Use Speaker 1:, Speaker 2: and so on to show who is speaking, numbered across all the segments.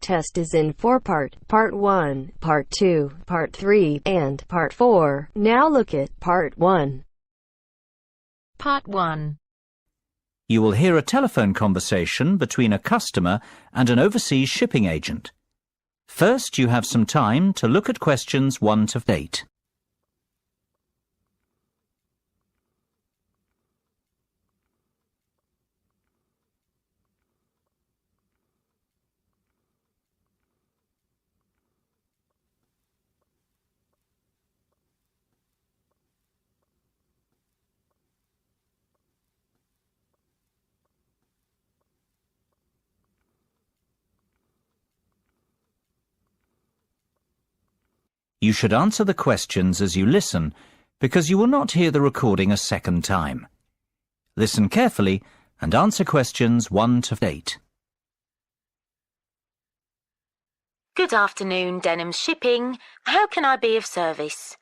Speaker 1: test is in 4-part, Part 1, Part 2, Part 3, and Part 4. Now look at Part 1.
Speaker 2: Part 1.
Speaker 3: You will hear a telephone conversation between a customer and an overseas shipping agent. First, you have some time to look at questions 1 to 8. You should answer the questions as you listen, because you will not hear the recording a second time. Listen carefully and answer questions 1 to 8.
Speaker 2: Good afternoon, Denham's Shipping. How can I be of service?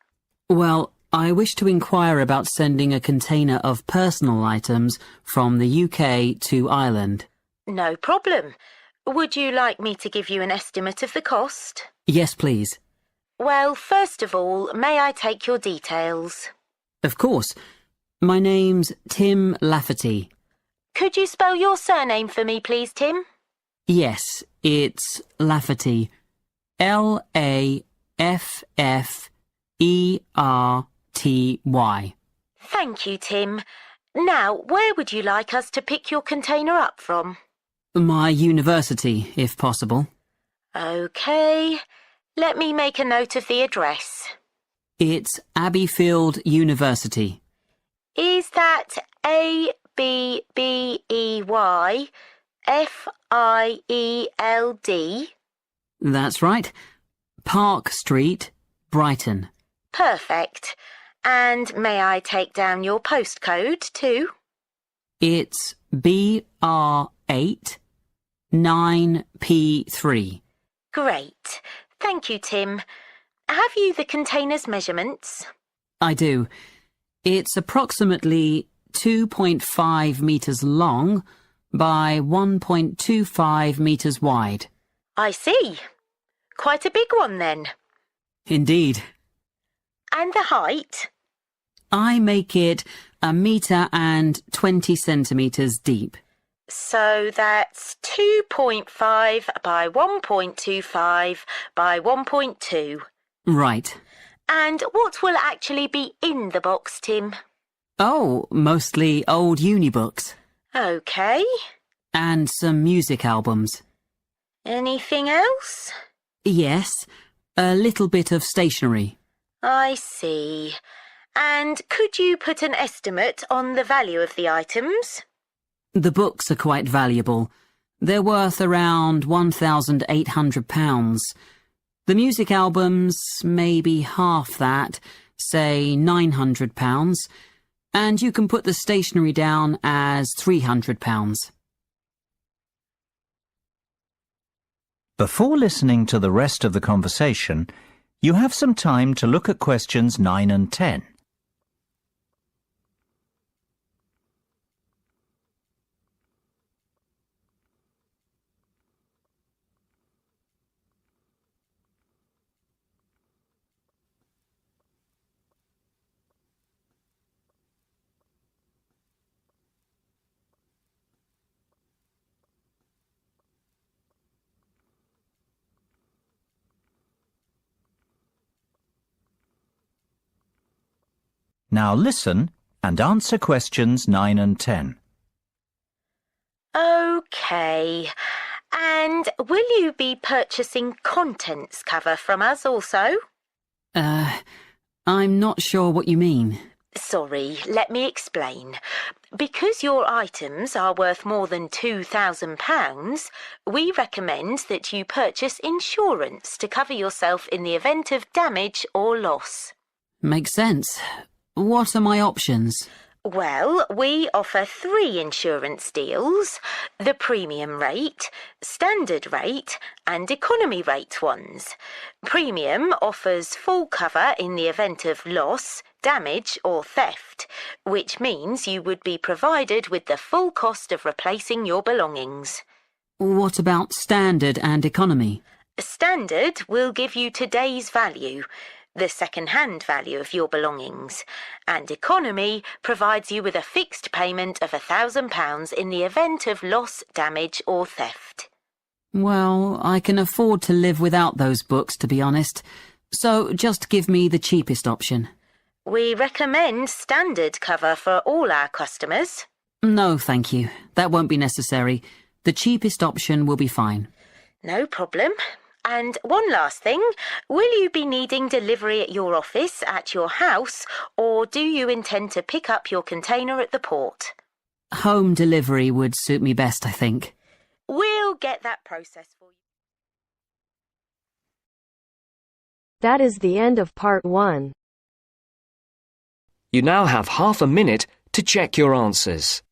Speaker 4: Well, I wish to inquire about sending a container of personal items from the UK to Ireland.
Speaker 2: No problem. Would you like me to give you an estimate of the cost?
Speaker 4: Yes, please.
Speaker 2: Well, first of all, may I take your details?
Speaker 4: Of course. My name's Tim Lafferty.
Speaker 2: Could you spell your surname for me, please, Tim?
Speaker 4: Yes, it's Lafferty. L-A-F-F-E-R-T-Y.
Speaker 2: Thank you, Tim. Now, where would you like us to pick your container up from?
Speaker 4: My university, if possible.
Speaker 2: OK. Let me make a note of the address.
Speaker 4: It's Abbeyfield University.
Speaker 2: Is that A-B-B-E-Y-F-I-E-L-D?
Speaker 4: That's right. Park Street, Brighton.
Speaker 2: Perfect. And may I take down your postcode too?
Speaker 4: It's BR8 9P3.
Speaker 2: Great. Thank you, Tim. Have you the container's measurements?
Speaker 4: I do. It's approximately 2.5 metres long by 1.25 metres wide.
Speaker 2: I see. Quite a big one then.
Speaker 4: Indeed.
Speaker 2: And the height?
Speaker 4: I make it 1.20 centimetres deep.
Speaker 2: So that's 2.5 by 1.25 by 1.2.
Speaker 4: Right.
Speaker 2: And what will actually be in the box, Tim?
Speaker 4: Oh, mostly old uni books.
Speaker 2: OK.
Speaker 4: And some music albums.
Speaker 2: Anything else?
Speaker 4: Yes, a little bit of stationery.
Speaker 2: I see. And could you put an estimate on the value of the items?
Speaker 4: The books are quite valuable. They're worth around £1,800. The music albums, maybe half that, say £900. And you can put the stationery down as £300.
Speaker 3: Before listening to the rest of the conversation, you have some time to look at questions 9 and 10. Now listen and answer questions 9 and 10.
Speaker 2: OK. And will you be purchasing contents cover from us also?
Speaker 4: I'm not sure what you mean.
Speaker 2: Sorry, let me explain. Because your items are worth more than £2,000, we recommend that you purchase insurance to cover yourself in the event of damage or loss.
Speaker 4: Makes sense. What are my options?
Speaker 2: Well, we offer 3 insurance deals: the premium rate, standard rate, and economy rate ones. Premium offers full cover in the event of loss, damage or theft, which means you would be provided with the full cost of replacing your belongings.
Speaker 4: What about standard and economy?
Speaker 2: Standard will give you today's value, the second-hand value of your belongings, and economy provides you with a fixed payment of £1,000 in the event of loss, damage or theft.
Speaker 4: Well, I can afford to live without those books, to be honest, so just give me the cheapest option.
Speaker 2: We recommend standard cover for all our customers.
Speaker 4: No, thank you. That won't be necessary. The cheapest option will be fine.
Speaker 2: No problem. And one last thing, will you be needing delivery at your office, at your house, or do you intend to pick up your container at the port?
Speaker 4: Home delivery would suit me best, I think.
Speaker 2: We'll get that process for you.
Speaker 1: That is the end of part 1.
Speaker 5: You now have half a minute to check your answers.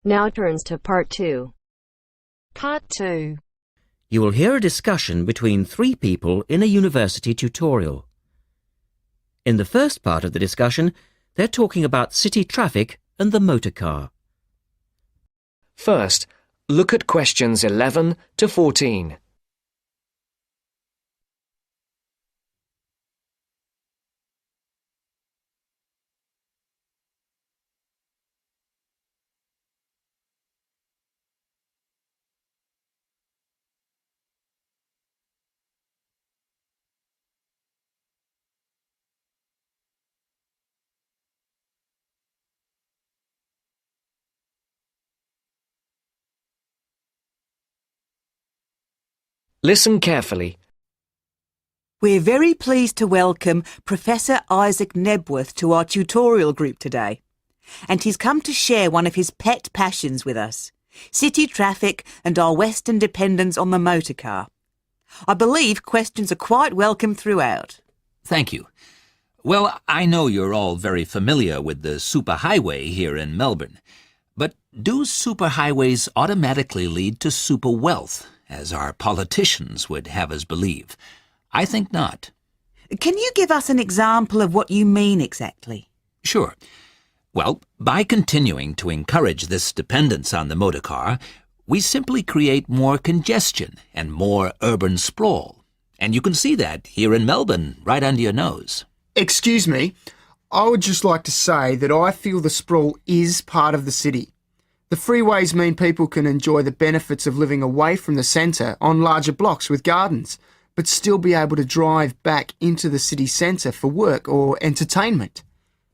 Speaker 1: Now turns to part 2. Part 2.
Speaker 6: You will hear a discussion between 3 people in a university tutorial. In the first part of the discussion, they're talking about city traffic and the motor car.
Speaker 5: First, look at questions 11 to 14. Listen carefully.
Speaker 7: We're very pleased to welcome Professor Isaac Nebworth to our tutorial group today. And he's come to share one of his pet passions with us, city traffic and our Western dependence on the motor car. I believe questions are quite welcome throughout.
Speaker 8: Thank you. Well, I know you're all very familiar with the superhighway here in Melbourne. But do superhighways automatically lead to super wealth, as our politicians would have us believe? I think not.
Speaker 7: Can you give us an example of what you mean exactly?
Speaker 8: Sure. Well, by continuing to encourage this dependence on the motor car, we simply create more congestion and more urban sprawl. And you can see that here in Melbourne, right under your nose.
Speaker 9: Excuse me, I would just like to say that I feel the sprawl is part of the city. The freeways mean people can enjoy the benefits of living away from the centre on larger blocks with gardens, but still be able to drive back into the city centre for work or entertainment.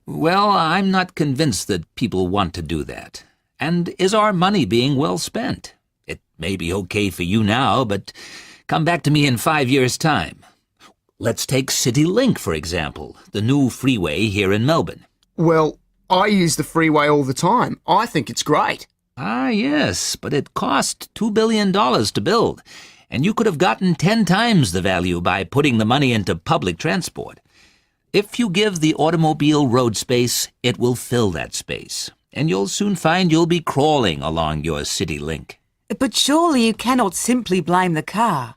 Speaker 8: Well, I'm not convinced that people want to do that. And is our money being well spent? It may be okay for you now, but come back to me in 5 years' time. Let's take CityLink, for example, the new freeway here in Melbourne.
Speaker 9: Well, I use the freeway all the time. I think it's great.
Speaker 8: Ah, yes, but it cost $2 billion to build, and you could have gotten 10 times the value by putting the money into public transport. If you give the automobile road space, it will fill that space, and you'll soon find you'll be crawling along your CityLink.
Speaker 7: But surely you cannot simply blame the car.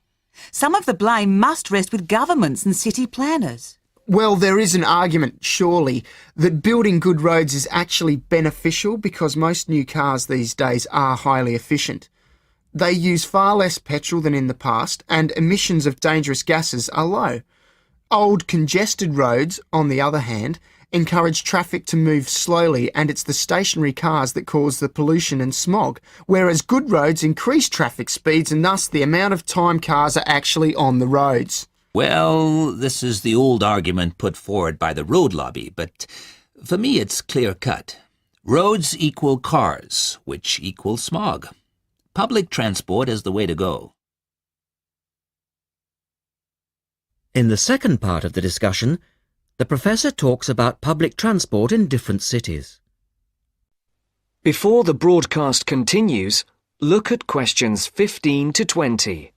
Speaker 7: Some of the blame must rest with governments and city planners.
Speaker 9: Well, there is an argument, surely, that building good roads is actually beneficial because most new cars these days are highly efficient. They use far less petrol than in the past, and emissions of dangerous gases are low. Old, congested roads, on the other hand, encourage traffic to move slowly, and it's the stationary cars that cause the pollution and smog, whereas good roads increase traffic speeds and thus the amount of time cars are actually on the roads.
Speaker 8: Well, this is the old argument put forward by the road lobby, but for me it's clear-cut. Roads equal cars, which equal smog. Public transport is the way to go.
Speaker 6: In the second part of the discussion, the professor talks about public transport in different cities.
Speaker 5: Before the broadcast continues, look at questions 15 to 20.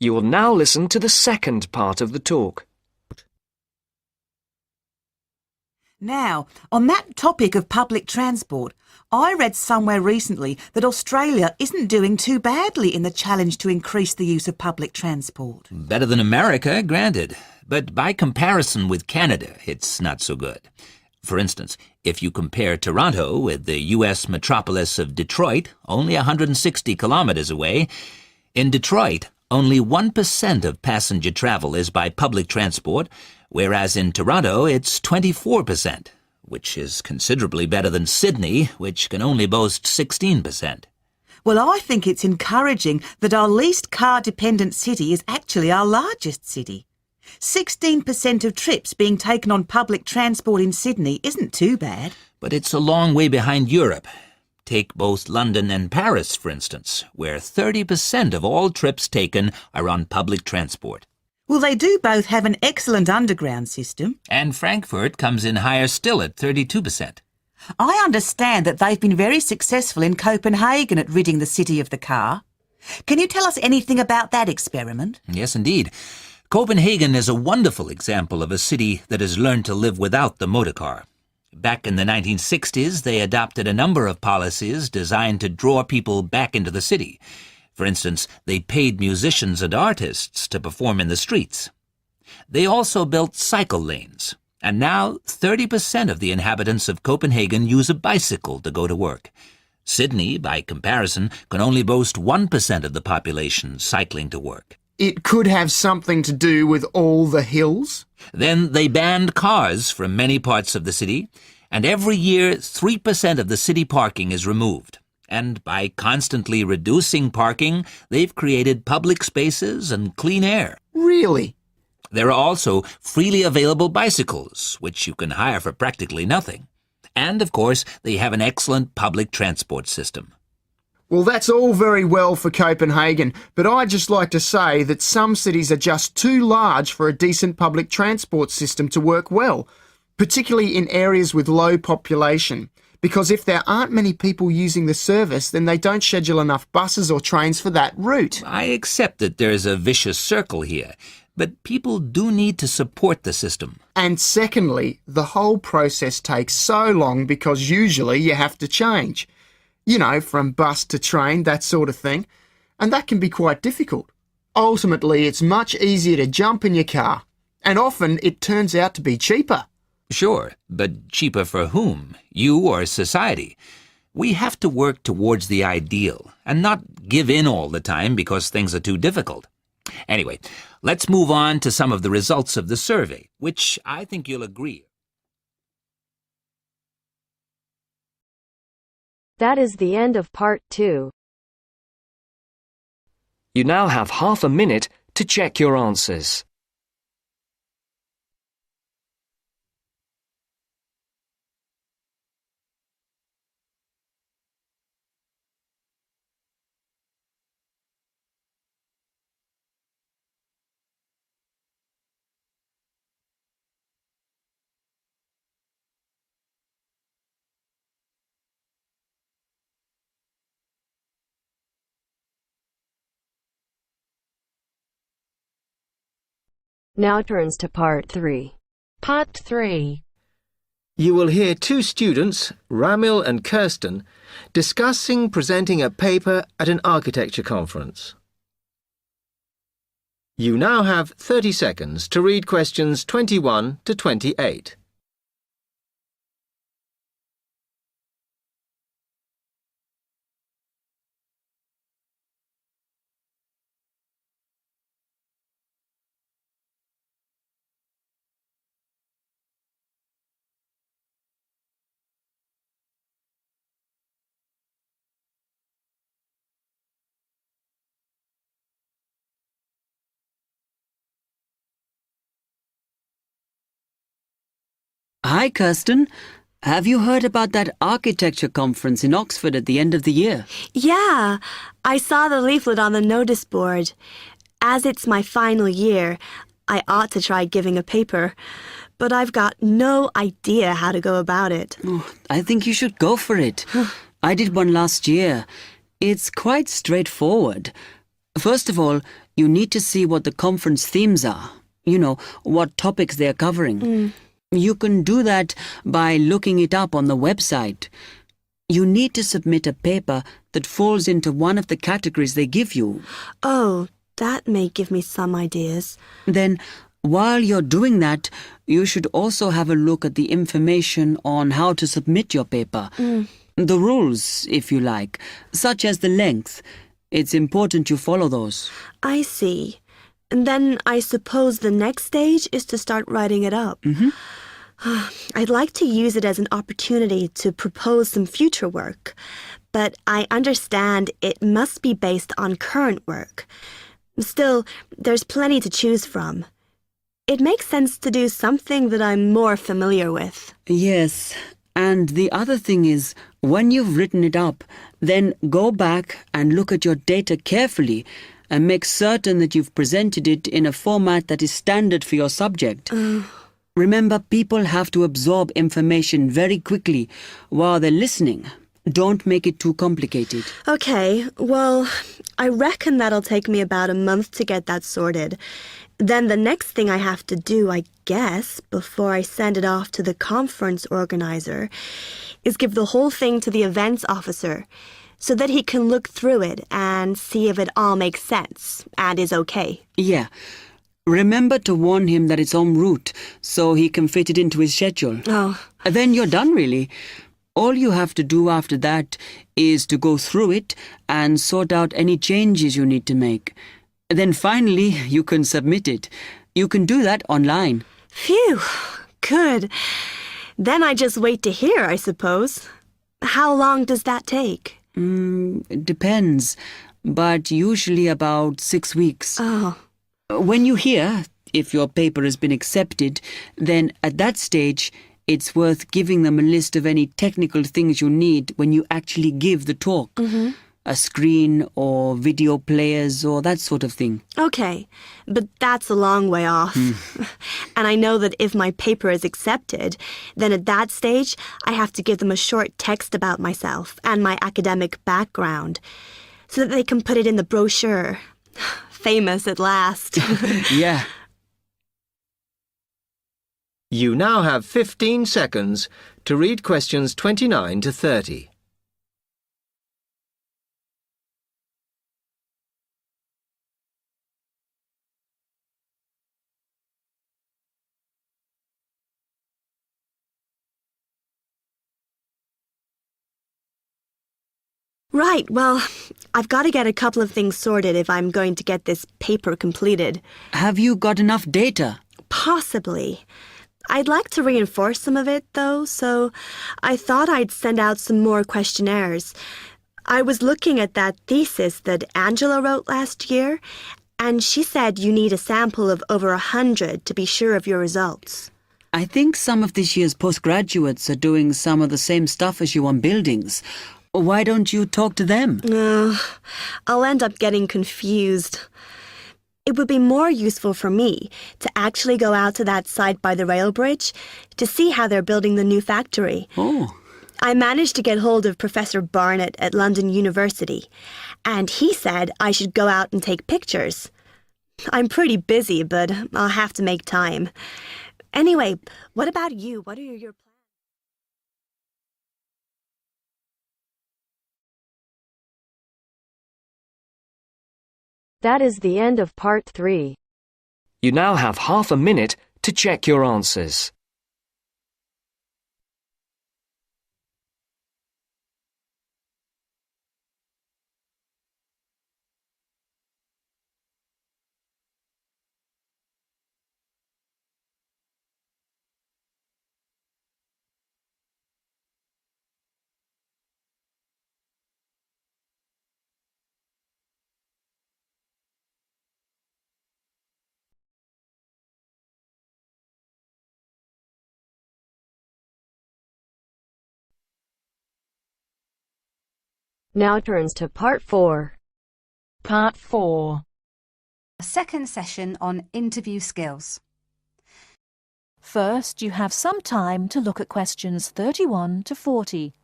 Speaker 5: You will now listen to the second part of the talk.
Speaker 7: Now, on that topic of public transport, I read somewhere recently that Australia isn't doing too badly in the challenge to increase the use of public transport.
Speaker 8: Better than America, granted. But by comparison with Canada, it's not so good. For instance, if you compare Toronto with the U.S. metropolis of Detroit, only 160 kilometers away, in Detroit, only 1% of passenger travel is by public transport, whereas in Toronto it's 24%, which is considerably better than Sydney, which can only boast 16%.
Speaker 7: Well, I think it's encouraging that our least car-dependent city is actually our largest city. 16% of trips being taken on public transport in Sydney isn't too bad.
Speaker 8: But it's a long way behind Europe. Take both London and Paris, for instance, where 30% of all trips taken are on public transport.
Speaker 7: Well, they do both have an excellent underground system.
Speaker 8: And Frankfurt comes in higher still at 32%.
Speaker 7: I understand that they've been very successful in Copenhagen at ridding the city of the car. Can you tell us anything about that experiment?
Speaker 8: Yes, indeed. Copenhagen is a wonderful example of a city that has learned to live without the motor car. Back in the 1960s, they adopted a number of policies designed to draw people back into the city. For instance, they paid musicians and artists to perform in the streets. They also built cycle lanes, and now 30% of the inhabitants of Copenhagen use a bicycle to go to work. Sydney, by comparison, can only boast 1% of the population cycling to work.
Speaker 9: It could have something to do with all the hills?
Speaker 8: Then they banned cars from many parts of the city, and every year 3% of the city parking is removed. And by constantly reducing parking, they've created public spaces and clean air.
Speaker 9: Really?
Speaker 8: There are also freely available bicycles, which you can hire for practically nothing. And, of course, they have an excellent public transport system.
Speaker 9: Well, that's all very well for Copenhagen, but I'd just like to say that some cities are just too large for a decent public transport system to work well, particularly in areas with low population, because if there aren't many people using the service, then they don't schedule enough buses or trains for that route.
Speaker 8: I accept that there's a vicious circle here, but people do need to support the system.
Speaker 9: And secondly, the whole process takes so long because usually you have to change. You know, from bus to train, that sort of thing. And that can be quite difficult. Ultimately, it's much easier to jump in your car. And often it turns out to be cheaper.
Speaker 8: Sure, but cheaper for whom? You or society? We have to work towards the ideal and not give in all the time because things are too difficult. Anyway, let's move on to some of the results of the survey, which I think you'll agree.
Speaker 1: That is the end of part 2.
Speaker 5: You now have half a minute to check your answers.
Speaker 1: Now turns to part 3.
Speaker 10: Part 3.
Speaker 11: You will hear two students, Ramil and Kirsten, discussing presenting a paper at an architecture conference. You now have 30 seconds to read questions 21 to 28.
Speaker 4: Hi, Kirsten. Have you heard about that architecture conference in Oxford at the end of the year?
Speaker 12: Yeah, I saw the leaflet on the notice board. As it's my final year, I ought to try giving a paper, but I've got no idea how to go about it.
Speaker 4: Oh, I think you should go for it. I did one last year. It's quite straightforward. First of all, you need to see what the conference themes are. You know, what topics they're covering. You can do that by looking it up on the website. You need to submit a paper that falls into one of the categories they give you.
Speaker 12: Oh, that may give me some ideas.
Speaker 4: Then, while you're doing that, you should also have a look at the information on how to submit your paper. The rules, if you like, such as the length. It's important you follow those.
Speaker 12: I see. And then I suppose the next stage is to start writing it up. I'd like to use it as an opportunity to propose some future work, but I understand it must be based on current work. Still, there's plenty to choose from. It makes sense to do something that I'm more familiar with.
Speaker 4: Yes, and the other thing is, when you've written it up, then go back and look at your data carefully and make certain that you've presented it in a format that is standard for your subject. Remember, people have to absorb information very quickly while they're listening. Don't make it too complicated.
Speaker 12: Okay, well, I reckon that'll take me about a month to get that sorted. Then the next thing I have to do, I guess, before I send it off to the conference organizer, is give the whole thing to the events officer so that he can look through it and see if it all makes sense and is okay.
Speaker 4: Yeah. Remember to warn him that it's en route so he can fit it into his schedule.
Speaker 12: Oh.
Speaker 4: Then you're done, really. All you have to do after that is to go through it and sort out any changes you need to make. Then finally, you can submit it. You can do that online.
Speaker 12: Phew, good. Then I just wait to hear, I suppose. How long does that take?
Speaker 4: It depends, but usually about 6 weeks.
Speaker 12: Oh.
Speaker 4: When you hear if your paper has been accepted, then at that stage, it's worth giving them a list of any technical things you need when you actually give the talk. A screen or video players or that sort of thing.
Speaker 12: Okay, but that's a long way off. And I know that if my paper is accepted, then at that stage, I have to give them a short text about myself and my academic background so that they can put it in the brochure. Famous at last.
Speaker 4: Yeah.
Speaker 11: You now have 15 seconds to read questions 29 to 30.
Speaker 12: Right, well, I've got to get a couple of things sorted if I'm going to get this paper completed.
Speaker 4: Have you got enough data?
Speaker 12: Possibly. I'd like to reinforce some of it, though, so I thought I'd send out some more questionnaires. I was looking at that thesis that Angela wrote last year, and she said you need a sample of over 100 to be sure of your results.
Speaker 4: I think some of this year's postgraduates are doing some of the same stuff as you on buildings. Why don't you talk to them?
Speaker 12: I'll end up getting confused. It would be more useful for me to actually go out to that site by the rail bridge to see how they're building the new factory.
Speaker 4: Oh.
Speaker 12: I managed to get hold of Professor Barnett at London University, and he said I should go out and take pictures. I'm pretty busy, but I'll have to make time. Anyway, what about you? What are your plans?
Speaker 1: That is the end of part 3.
Speaker 5: You now have half a minute to check your answers.
Speaker 1: Now turns to Part 4.
Speaker 10: Part 4.
Speaker 13: A second session on interview skills.
Speaker 14: First, you have some time to look at questions 31 to 40.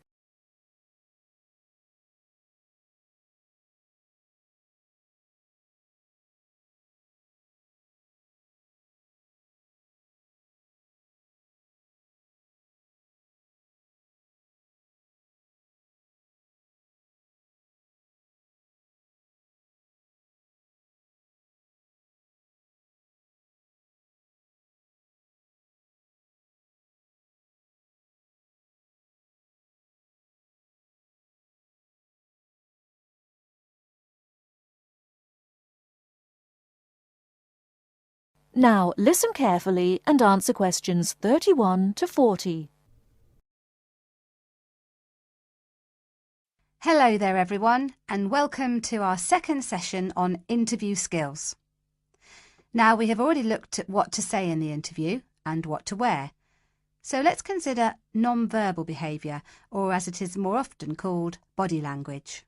Speaker 14: Now, listen carefully and answer questions 31 to 40.
Speaker 13: Hello there everyone, and welcome to our second session on interview skills. Now, we have already looked at what to say in the interview and what to wear. So let's consider non-verbal behaviour, or as it is more often called, body language.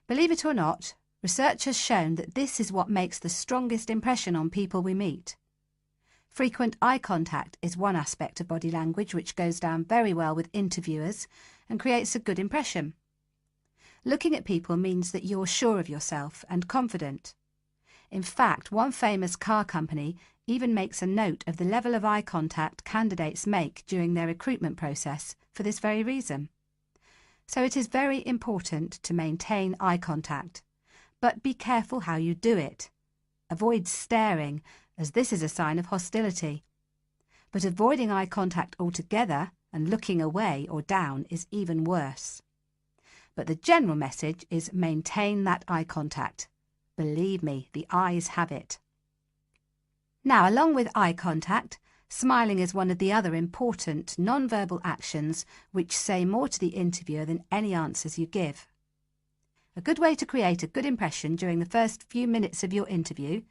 Speaker 13: Believe it or not, research has shown that this is what makes the strongest impression on people we meet. Frequent eye contact is one aspect of body language which goes down very well with interviewers and creates a good impression. Looking at people means that you're sure of yourself and confident. In fact, one famous car company even makes a note of the level of eye contact candidates make during their recruitment process for this very reason. So it is very important to maintain eye contact. But be careful how you do it. Avoid staring, as this is a sign of hostility. But avoiding eye contact altogether and looking away or down is even worse. But the general message is maintain that eye contact. Believe me, the eyes have it. Now, along with eye contact, smiling is one of the other important non-verbal actions which say more to the interviewer than any answers you give. A good way to create a good impression during the first few minutes of your interview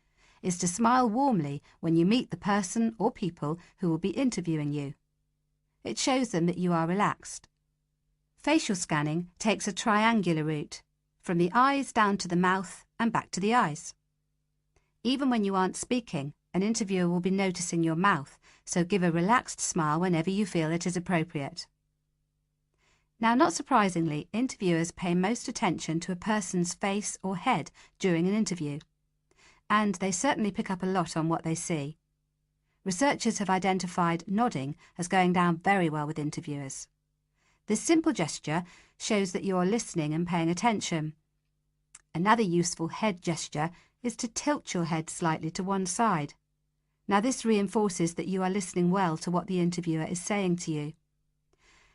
Speaker 13: is to smile warmly when you meet the person or people who will be interviewing you. It shows them that you are relaxed. Facial scanning takes a triangular route, from the eyes down to the mouth and back to the eyes. Even when you aren't speaking, an interviewer will be noticing your mouth, so give a relaxed smile whenever you feel it is appropriate. Now, not surprisingly, interviewers pay most attention to a person's face or head during an interview, and they certainly pick up a lot on what they see. Researchers have identified nodding as going down very well with interviewers. This simple gesture shows that you are listening and paying attention. Another useful head gesture is to tilt your head slightly to one side. Now, this reinforces that you are listening well to what the interviewer is saying to you.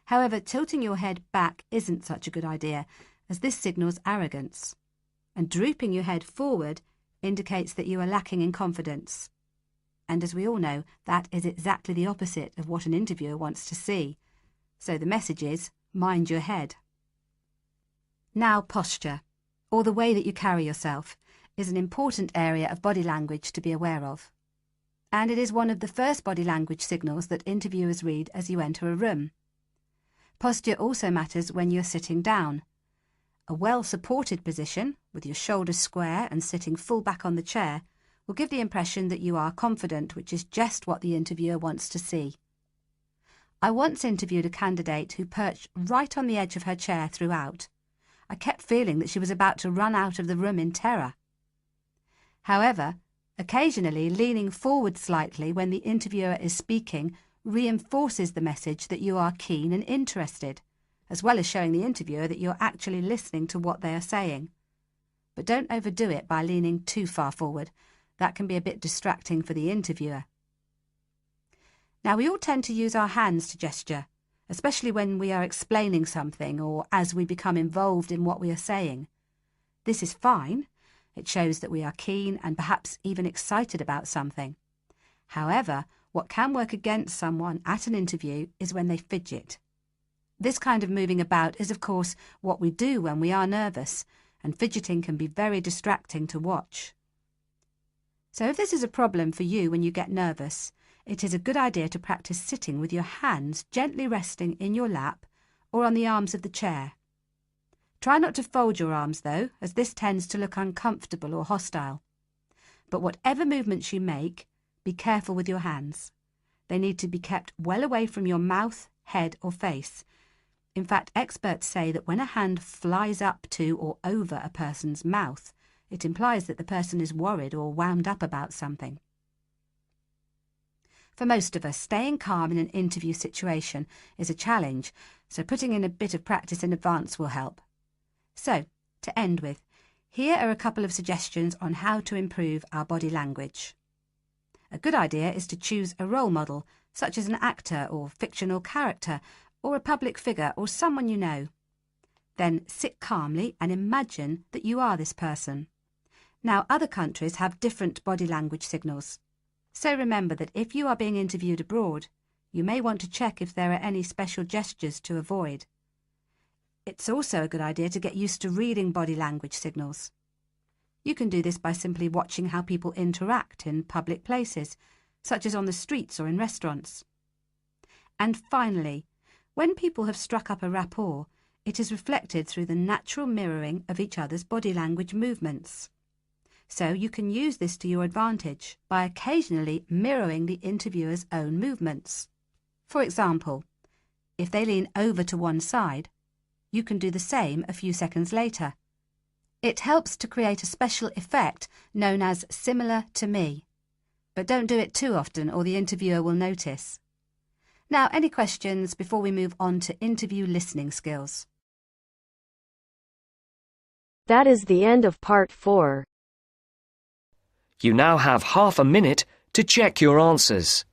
Speaker 13: However, tilting your head back isn't such a good idea, as this signals arrogance. And drooping your head forward indicates that you are lacking in confidence. And as we all know, that is exactly the opposite of what an interviewer wants to see. So the message is, mind your head. Now, posture, or the way that you carry yourself, is an important area of body language to be aware of. And it is one of the first body language signals that interviewers read as you enter a room. Posture also matters when you're sitting down. A well-supported position, with your shoulders square and sitting full back on the chair, will give the impression that you are confident, which is just what the interviewer wants to see. I once interviewed a candidate who perched right on the edge of her chair throughout. I kept feeling that she was about to run out of the room in terror. However, occasionally leaning forward slightly when the interviewer is speaking reinforces the message that you are keen and interested, as well as showing the interviewer that you're actually listening to what they are saying. But don't overdo it by leaning too far forward. That can be a bit distracting for the interviewer. Now, we all tend to use our hands to gesture, especially when we are explaining something or as we become involved in what we are saying. This is fine. It shows that we are keen and perhaps even excited about something. However, what can work against someone at an interview is when they fidget. This kind of moving about is, of course, what we do when we are nervous, and fidgeting can be very distracting to watch. So if this is a problem for you when you get nervous, it is a good idea to practice sitting with your hands gently resting in your lap or on the arms of the chair. Try not to fold your arms though, as this tends to look uncomfortable or hostile. But whatever movements you make, be careful with your hands. They need to be kept well away from your mouth, head or face. In fact, experts say that when a hand flies up to or over a person's mouth, it implies that the person is worried or wound up about something. For most of us, staying calm in an interview situation is a challenge, so putting in a bit of practice in advance will help. So, to end with, here are a couple of suggestions on how to improve our body language. A good idea is to choose a role model, such as an actor or fictional character, or a public figure or someone you know. Then sit calmly and imagine that you are this person. Now, other countries have different body language signals. So remember that if you are being interviewed abroad, you may want to check if there are any special gestures to avoid. It's also a good idea to get used to reading body language signals. You can do this by simply watching how people interact in public places, such as on the streets or in restaurants. And finally, when people have struck up a rapport, it is reflected through the natural mirroring of each other's body language movements. So you can use this to your advantage by occasionally mirroring the interviewer's own movements. For example, if they lean over to one side, you can do the same a few seconds later. It helps to create a special effect known as similar to me. But don't do it too often or the interviewer will notice. Now, any questions before we move on to interview listening skills?
Speaker 1: That is the end of part 4.
Speaker 5: You now have half a minute to check your answers.